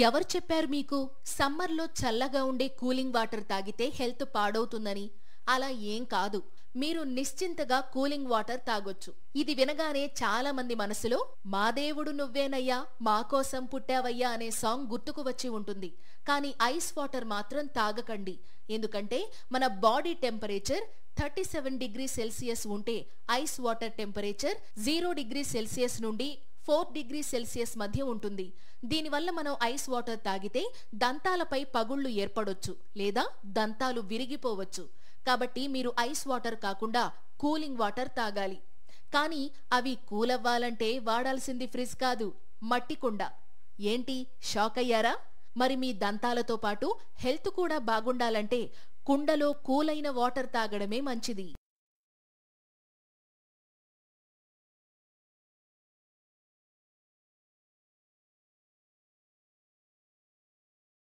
ఎవరు చెప్పారు మీకు సమ్మర్లో చల్లగా ఉండే కూలింగ్ వాటర్ తాగితే హెల్త్ పాడవుతుందని? అలా ఏం కాదు. మీరు నిశ్చింతగా కూలింగ్ వాటర్ తాగొచ్చు. ఇది వినగానే చాలా మంది మనసులో మా దేవుడు నువ్వేనయ్యా, మా కోసం పుట్టావయ్యా అనే సాంగ్ గుర్తుకు వచ్చి ఉంటుంది. కానీ ఐస్ వాటర్ మాత్రం తాగకండి. ఎందుకంటే మన బాడీ టెంపరేచర్ 37 డిగ్రీ సెల్సియస్ ఉంటే ice water temperature 0 degree Celsius నుండి 4 డిగ్రీ సెల్సియస్ మధ్య ఉంటుంది. దీనివల్ల మనం ఐస్ వాటర్ తాగితే దంతాలపై పగుళ్లు ఏర్పడొచ్చు లేదా దంతాలు విరిగిపోవచ్చు. కాబట్టి మీరు ఐస్ వాటర్ కాకుండా కూలింగ్ వాటర్ తాగాలి. కానీ అవి కూల్ అవ్వాలంటే వాడాల్సింది ఫ్రిజ్ కాదు, మట్టి కుండ. ఏంటి, షాక్ అయ్యారా? మరి మీ దంతాలతో పాటు హెల్త్ కూడా బాగుండాలంటే కుండలో కూలైన వాటర్ తాగడమే మంచిది.